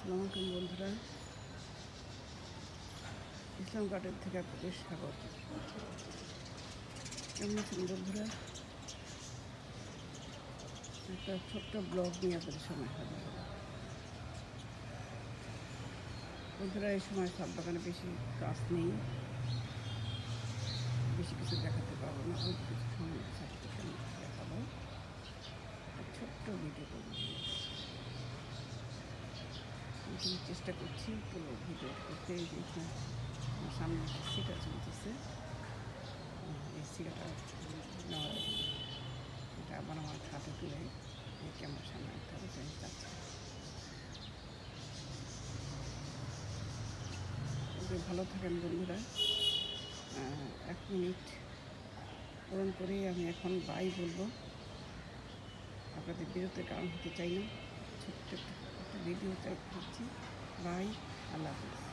আসসালামু আলাইকুম বন্ধুরা, ইসলাম গার্ডেন থেকে আপনাদের স্বাগত। কেমন আছেন বন্ধুরা? একটা ছোট্ট ব্লগ নিয়ে আপনাদের সামনে হাজির হলাম। বন্ধুরা, এই সময় ছাদ বাগানে বেশি গাছ নেই, বেশি কিছু দেখাতে পারবো না। অল্প কিছু সময় ছাদ থেকে আমি দেখাবো, ছোট্ট ভিডিও করবো। আমি চেষ্টা করছি পুরো ভিডিও করতে। এই যে আমার সামনে একটা সিটা চলতেছে, এই সিটাটা নেওয়ার এটা আবার আমার হাতে তুলে ক্যামেরার সামনে আনতে হবে, তাই চাচ্ছি। ভালো থাকেন বন্ধুরা। 1 মিনিট পূরণ করেই আমি এখন বাই বলবো। আপনাদের বিরতির কারণ হতে চাই না, ছোট্ট একটা ভিডিও চাই করছি। বাই, আল্লাহ হাফিজ।